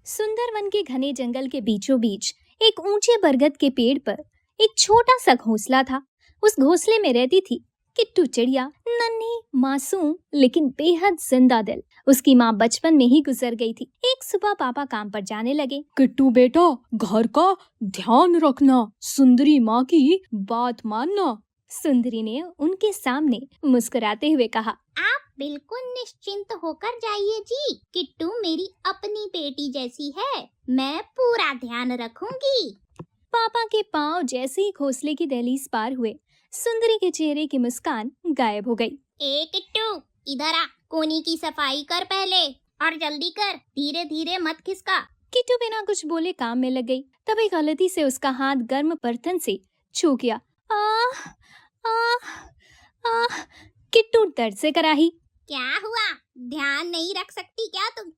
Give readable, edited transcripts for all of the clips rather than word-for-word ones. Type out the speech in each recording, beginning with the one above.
सुंदर वन के घने जंगल के बीचों बीच एक ऊंचे बरगद के पेड़ पर एक छोटा सा घोंसला था। उस घोंसले में रहती थी किट्टू चिड़िया, नन्ही मासूम लेकिन बेहद जिंदा दिल। उसकी माँ बचपन में ही गुजर गई थी। एक सुबह पापा काम पर जाने लगे। किट्टू बेटा, घर का ध्यान रखना, सुंदरी माँ की बात मानना। सुंदरी ने उनके सामने मुस्कुराते हुए कहा। आप बिल्कुल निश्चिंत होकर जाइए जी। किट्टू मेरी अपनी बेटी जैसी है, मैं पूरा ध्यान रखूंगी। पापा के पाँव जैसे ही घोंसले की दहलीज पार हुए, सुंदरी के चेहरे की मुस्कान गायब हो गई। ए किट्टू, इधर आ, कोनी की सफाई कर पहले, और जल्दी कर, धीरे धीरे मत खिसका। किट्टू बिना कुछ बोले काम में लग गई। तभी गलती से उसका हाथ गर्म बर्तन से छू गया। आह आह आह, किट्टू दर्द से कराही। क्या हुआ, ध्यान नहीं रख सकती क्या तुम,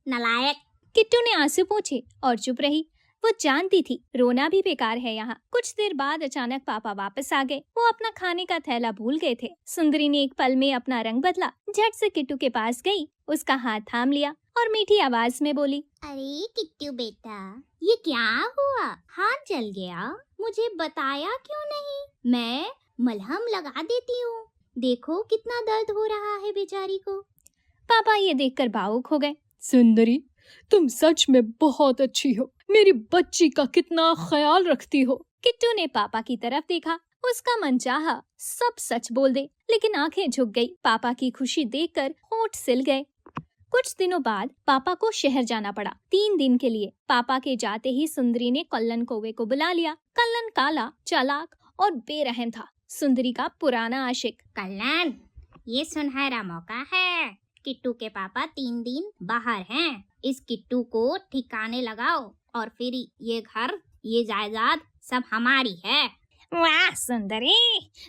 नालायक। किट्टू ने आंसू पोंछे और चुप रही। वो जानती थी रोना भी बेकार है यहाँ। कुछ देर बाद अचानक पापा वापस आ गए। वो अपना खाने का थैला भूल गए थे। सुंदरी ने एक पल में अपना रंग बदला, झट से किट्टू के पास गई, उसका हाथ थाम लिया और मीठी आवाज में बोली, अरे किट्टू बेटा, ये क्या हुआ, हाथ जल गया? मुझे बताया क्यों नहीं? मैं मलहम लगा देती हूँ। देखो कितना दर्द हो रहा है बेचारी को। पापा ये देखकर भावुक हो गए। सुंदरी, तुम सच में बहुत अच्छी हो, मेरी बच्ची का कितना ख्याल रखती हो। किट्टू ने पापा की तरफ देखा। उसका मन चाहा सब सच बोल दे, लेकिन आंखें झुक गई। पापा की खुशी देखकर होंठ सिल गए। कुछ दिनों बाद पापा को शहर जाना पड़ा, 3 दिन के लिए। पापा के जाते ही सुंदरी ने कल्लन कौवे को बुला लिया। कल्लन काला, चालाक और बेरहम था, सुंदरी का पुराना आशिक। कल्लन, ये सुनहरा मौका है। किट्टू के पापा 3 दिन बाहर हैं। इस किट्टू को ठिकाने लगाओ और फिर ये घर, ये जायदाद सब हमारी है। वाह सुंदरी,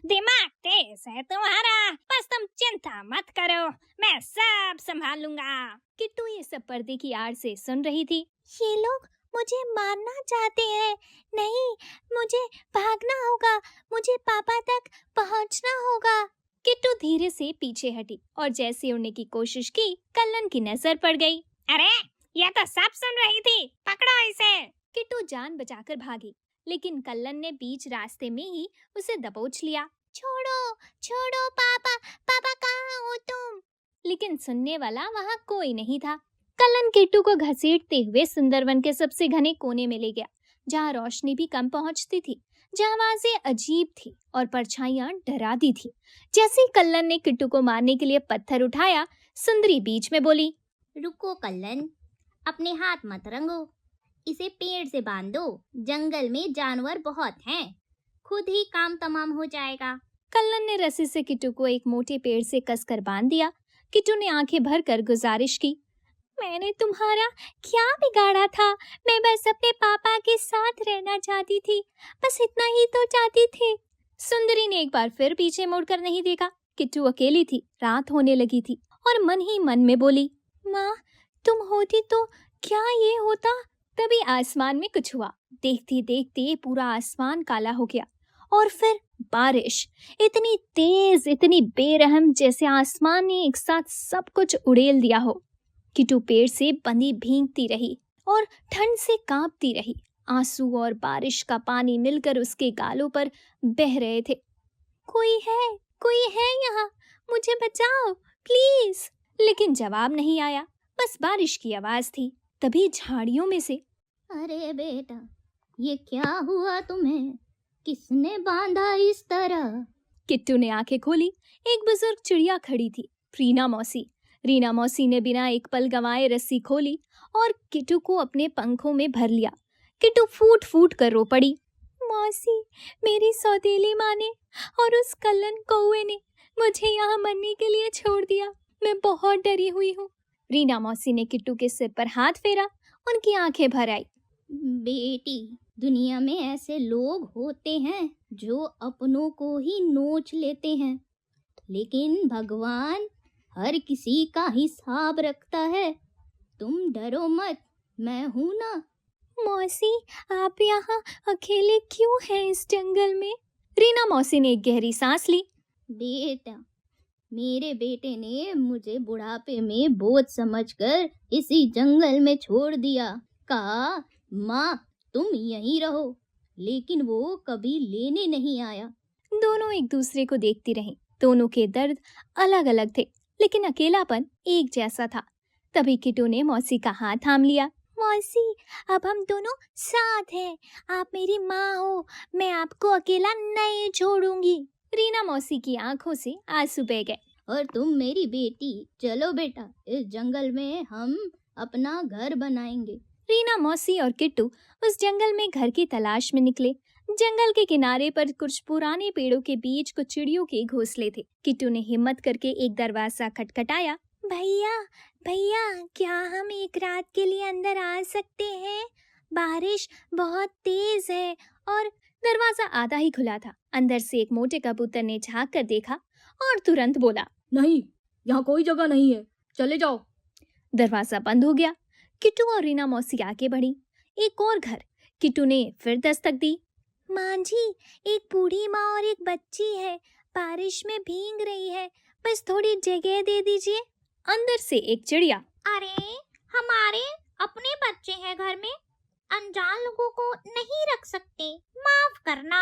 दिमाग तेज है तुम्हारा। बस तुम चिंता मत करो, मैं सब संभाल लूंगा। किट्टू ये सब पर्दे की आड़ से सुन रही थी। ये लोग मुझे मारना चाहते हैं। नहीं, मुझे भागना होगा, मुझे पापा तक पहुंचना होगा। किट्टू धीरे से पीछे हटी और जैसे उड़ने की कोशिश की, कल्लन की नजर पड़ गई। अरे, ये तो सब सुन रही थी, पकड़ो इसे। किट्टू जान बचाकर भागी, लेकिन कल्लन ने बीच रास्ते में ही उसे दबोच लिया। छोड़ो छोड़ो पापा, पापा कहाँ हो तुम? लेकिन सुनने वाला वहाँ कोई नहीं था। कल्लन किट्टू को घसीटते हुए सुंदरवन के सबसे घने कोने में ले गया, जहाँ रोशनी भी कम पहुँचती थी, जहाँ आवाजें अजीब थी और परछाइयां डराती थी। जैसे ही कल्लन ने किट्टू को मारने के लिए पत्थर उठाया, सुंदरी बीच में बोली, रुको कल्लन, अपने हाथ मत रंगो, इसे पेड़ से बांध दो। जंगल में जानवर बहुत हैं, खुद ही काम तमाम हो जाएगा। कल्लन ने रस्सी से किट्टू को एक मोटे पेड़ से कसकर बांध दिया। किट्टू ने आंखें भरकर गुजारिश की, मैंने तुम्हारा क्या बिगाड़ा था? मैं बस अपने पापा के साथ रहना चाहती थी, बस इतना ही तो चाहती थी। सुंदरी ने एक बार फिर पीछे मुड़कर नहीं देखा। किट्टू अकेली थी, रात होने लगी थी और मन ही मन में बोली, माँ तुम होती तो क्या ये होता? तभी आसमान में कुछ हुआ। देखते देखते पूरा आसमान काला हो गया और फिर बारिश, इतनी तेज, इतनी बेरहम, जैसे आसमान ने एक साथ सब कुछ उड़ेल दिया हो। किट्टू पेड़ से बंधी भीगती रही और ठंड से कांपती रही। आंसू और बारिश का पानी मिलकर उसके गालों पर बह रहे थे। कोई है यहाँ, मुझे बचाओ प्लीज। लेकिन जवाब नहीं आया, बस बारिश की आवाज थी। तभी झाड़ियों में से, अरे बेटा, ये क्या हुआ तुम्हें? किसने बांधा इस तरह? किट्टू ने आंखें खोली। एक बुजुर्ग चिड़िया खड़ी थी, रीना मौसी। रीना मौसी ने बिना एक पल गंवाए रस्सी खोली और किट्टू को अपने पंखों में भर लिया। किट्टू फूट फूट कर रो पड़ी। मौसी, मेरी सौतेली माँ ने और उस कल्लन कौवे ने मुझे यहाँ मरने के लिए छोड़ दिया। मैं बहुत डरी हुई हूँ। रीना मौसी ने किट्टू के सिर पर हाथ फेरा, उनकी आंखें भर आई। बेटी, दुनिया में ऐसे लोग होते हैं जो अपनों को ही नोच लेते हैं, लेकिन भगवान हर किसी का हिसाब रखता है। तुम डरो मत, मैं हूं ना। मौसी, आप यहाँ अकेले क्यों हैं इस जंगल में? रीना मौसी ने एक गहरी सांस ली। बेटा, मेरे बेटे ने मुझे बुढ़ापे में बोझ समझकर इसी जंगल में छोड़ दिया। कहा, माँ तुम यहीं रहो, लेकिन वो कभी लेने नहीं आया। दोनों एक दूसरे को देखती रहीं। दोनों के दर्द अलग अलग थे, लेकिन अकेलापन एक जैसा था। तभी किट्टू ने मौसी का हाथ थाम लिया। मौसी, अब हम दोनों साथ हैं। आप मेरी माँ हो, मैं आपको अकेला नहीं छोड़ूंगी। रीना मौसी की आंखों से आंसू बह गए। और तुम मेरी बेटी, चलो बेटा, इस जंगल में हम अपना घर बनाएंगे। रीना मौसी और किट्टू उस जंगल में घर की तलाश में निकले। जंगल के किनारे पर कुछ पुराने पेड़ों के बीच कुछ चिड़ियों के घोंसले थे। किट्टू ने हिम्मत करके एक दरवाजा खटखटाया। भैया, भैया, क्या हम एक रात के लिए अंदर आ सकते हैं? बारिश बहुत तेज है। और दरवाजा आधा ही खुला था। अंदर से एक मोटे कबूतर ने झांक कर देखा और तुरंत बोला, नहीं, यहाँ कोई जगह नहीं है, चले जाओ। दरवाजा बंद हो गया। किट्टू और रीना मौसी आगे बढ़ी। एक और घर। किट्टू ने फिर दस्तक दी। माँ जी, एक बूढ़ी माँ और एक बच्ची है, बारिश में भीग रही है, बस थोड़ी जगह दे दीजिए। अंदर से एक चिड़िया, अरे, हमारे अपने बच्चे हैं घर में, अनजान लोगों को नहीं रख सकते, माफ करना।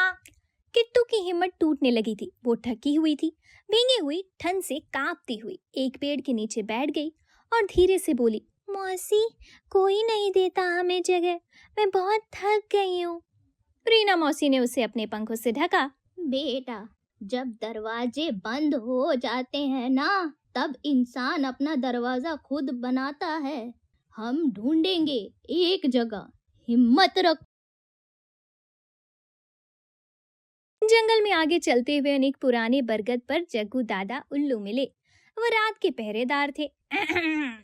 किट्टू की हिम्मत टूटने लगी थी। वो थकी हुई थी, भीगी हुई, ठंड से कांपती हुई एक पेड़ के नीचे बैठ गई और धीरे से बोली, मौसी, कोई नहीं देता हमें जगह, मैं बहुत थक गई हूँ। रीना मौसी ने उसे अपने पंखों से ढका। बेटा, जब दरवाजे बंद हो जाते हैं ना, तब इंसान अपना दरवाजा खुद बनाता है। हम ढूंढेंगे एक जगह, हिम्मत रख। जंगल में आगे चलते हुए अनेक पुराने बरगद पर जग्गू दादा उल्लू मिले। वो रात के पहरेदार थे।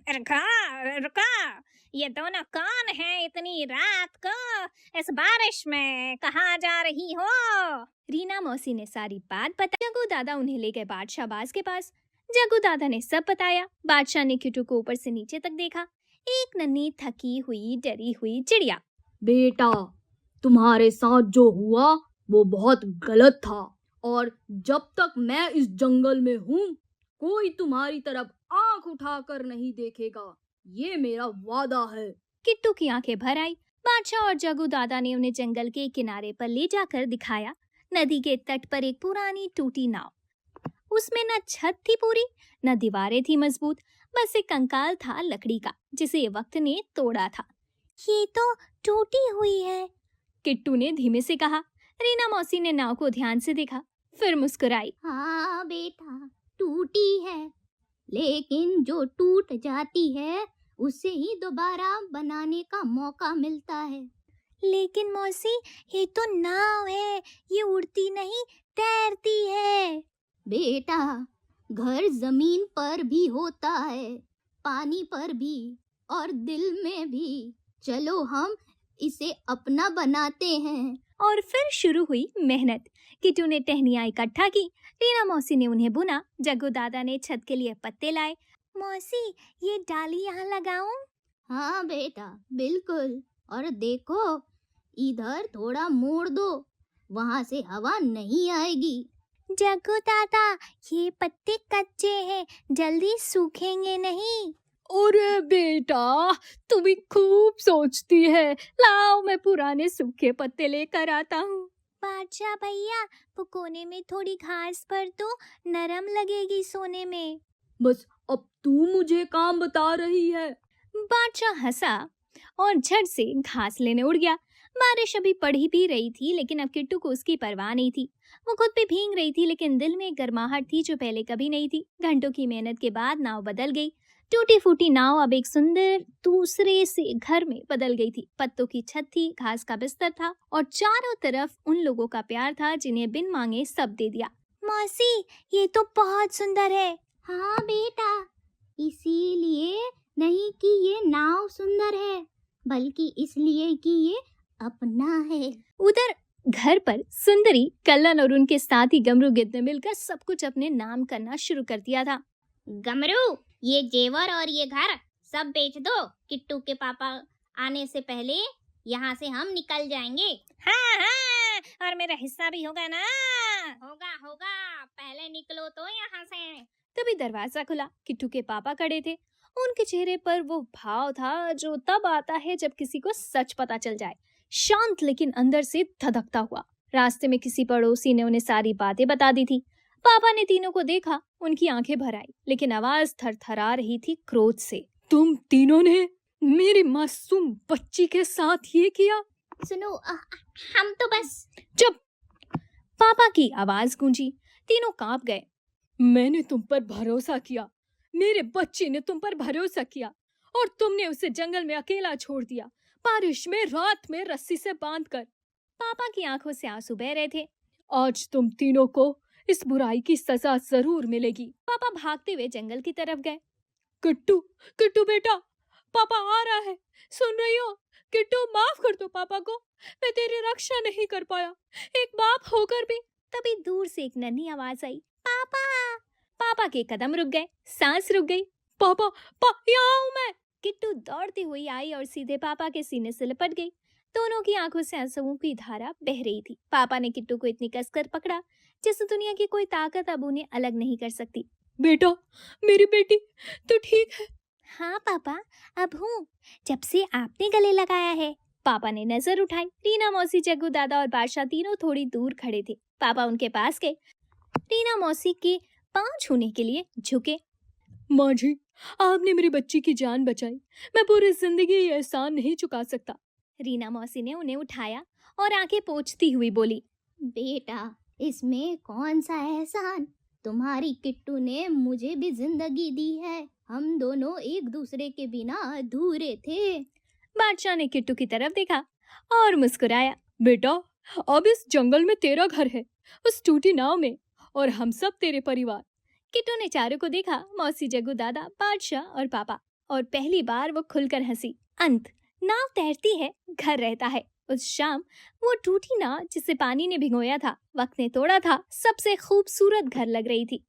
रुका, रुका, ये दोनों कौन है इतनी रात को इस बारिश में, कहाँ जा रही हो? रीना मौसी ने सारी बात बताई। जग्गू दादा उन्हें ले गए बादशाह बाज के पास। जग्गू दादा ने सब बताया। बादशाह ने किट्टू को ऊपर से नीचे तक देखा। एक नन्ही, थकी हुई, डरी हुई चिड़िया। बेटा, तुम्हारे साथ जो हुआ वो बहुत गलत था, और जब तक मैं इस जंगल में हूँ, कोई तुम्हारी तरफ आंख उठाकर नहीं देखेगा, ये मेरा वादा है। किट्टू की आंखें भर आई। बादशाह और जग्गू दादा ने उन्हें जंगल के किनारे पर ले जाकर दिखाया। नदी के तट पर एक पुरानी टूटी नाव। उसमें न छत थी पूरी, न दीवारें थी मजबूत, बस एक कंकाल था लकड़ी का, जिसे वक्त ने तोड़ा था। ये तो टूटी हुई है, किट्टू ने धीमे से कहा। रीना मौसी ने नाव को ध्यान से देखा, फिर मुस्कुराई। हाँ बेटा, टूटी है, लेकिन जो टूट जाती है उसे ही दोबारा बनाने का मौका मिलता है। लेकिन मौसी, ये तो नाव है, ये उड़ती नहीं, तैरती है। बेटा, घर जमीन पर भी होता है, पानी पर भी, और दिल में भी। चलो हम इसे अपना बनाते हैं। और फिर शुरू हुई मेहनत। किट्टू ने टहनियाँ इकट्ठा की, रीना मौसी ने उन्हें बुना, जग्गू दादा ने छत के लिए पत्ते लाए। मौसी, ये डाली यहाँ लगाऊं? हाँ बेटा, बिल्कुल। और देखो, इधर थोड़ा मोड़ दो, वहाँ से हवा नहीं आएगी। जग्गू दादा, ये पत्ते कच्चे हैं, जल्दी सूखेंगे नहीं। अरे बेटा, तू भी खूब सोचती है। लाओ, मैं पुराने सूखे पत्ते लेकर आता हूँ। बादशाह भैया, वो कोने में थोड़ी घास पर तो नरम लगेगी सोने में। बस अब तू मुझे काम बता रही है। बादशाह हंसा और झट से घास लेने उड़ गया। बारिश अभी पड़ ही भी रही थी, लेकिन अब किट्टू को उसकी परवाह नहीं थी। वो खुद भी भीग रही थी, लेकिन दिल में एक गर्माहट थी जो पहले कभी नहीं थी। घंटों की मेहनत के बाद नाव बदल गई। टूटी फूटी नाव अब एक सुंदर दूसरे से घर में बदल गई थी। पत्तों की छत थी, घास का बिस्तर था, और चारों तरफ उन लोगों का प्यार था जिन्हें बिन मांगे सब दे दिया। मौसी, ये तो बहुत सुंदर है। हाँ बेटा, इसीलिए नहीं कि ये नाव सुंदर है, बल्कि इसलिए कि ये अपना है। उधर घर पर सुंदरी, कल्लन और उनके साथी गमरू गिद्ध ने मिलकर सब कुछ अपने नाम करना शुरू कर दिया था। गमरू, ये जेवर और ये घर सब बेच दो। किट्टू के पापा आने से पहले यहाँ से हम निकल जाएंगे। हाँ हाँ, और मेरा हिस्सा भी होगा ना? होगा होगा, पहले निकलो तो यहाँ से। तभी दरवाजा खुला। किट्टू के पापा खड़े थे उनके चेहरे पर वो भाव था जो तब आता है जब किसी को सच पता चल जाए, शांत लेकिन अंदर से धधकता हुआ। रास्ते में किसी पड़ोसी ने उन्हें सारी बातें बता दी थी। पापा ने तीनों को देखा, उनकी आंखें भर आई, लेकिन आवाज थरथरा रही थी क्रोध से। तुम तीनों ने मेरी मासूम बच्ची के साथ ये किया? सुनो, हम तो बस। चुप! पापा की आवाज गूंजी। तीनों कांप गए। मैंने तुम पर भरोसा किया, मेरे बच्चे ने तुम पर भरोसा किया और तुमने उसे जंगल में अकेला छोड़ दिया, बारिश में, रात में रस्सी से बांधकर। पापा की आंखों से आंसू बह रहे थे। आज तुम तीनों को इस बुराई की सजा जरूर मिलेगी। पापा भागते हुए जंगल की तरफ गए। किट्टू, किट्टू बेटा, पापा आ रहा है, सुन रही हो? किट्टू, माफ कर दो पापा को, मैं तेरी रक्षा नहीं कर पाया, एक बाप होकर भी। तभी दूर से एक नन्ही आवाज आई, पापा। पापा के कदम रुक गए, सांस रुक गई। पापा, यहाँ हूँ मैं। किट्टू दौड़ती हुई आई और सीधे पापा के सीने से लिपट गई। दोनों की आंखों से आंसुओं की धारा बह रही थी। पापा ने किट्टू को इतनी कसकर पकड़ा जैसे दुनिया की कोई ताकत अब उन्हें अलग नहीं कर सकती। बेटा, मेरी बेटी, तू ठीक है? हाँ पापा, अब हूँ, जब से आपने गले लगाया है। पापा ने नजर उठाई। रीना मौसी, जग्गू दादा और बादशाह तीनों थोड़ी दूर खड़े थे। पापा उनके पास गए। रीना मौसी के पांव छूने के लिए झुके। माँ जी, आपने मेरी बच्ची की जान बचाई, मैं पूरी जिंदगी ये एहसान नहीं चुका सकता। रीना मौसी ने उन्हें उठाया और आंखें पोंछती हुई बोली, बेटा, इसमें कौन सा एहसान? तुम्हारी किट्टू ने मुझे भी जिंदगी दी है, हम दोनों एक दूसरे के बिना अधूरे थे। बादशाह ने किट्टू की तरफ देखा और मुस्कुराया। बेटा, अब इस जंगल में तेरा घर है, उस टूटी नाव में, और हम सब तेरे परिवार। किट्टू ने चारों को देखा, मौसी, जग्गू दादा, बादशाह और पापा, और पहली बार वो खुलकर हंसी। अंत, नाव तैरती है, घर रहता है। उस शाम वो टूटी नाव जिसे पानी ने भिगोया था, वक्त ने तोड़ा था, सबसे खूबसूरत घर लग रही थी।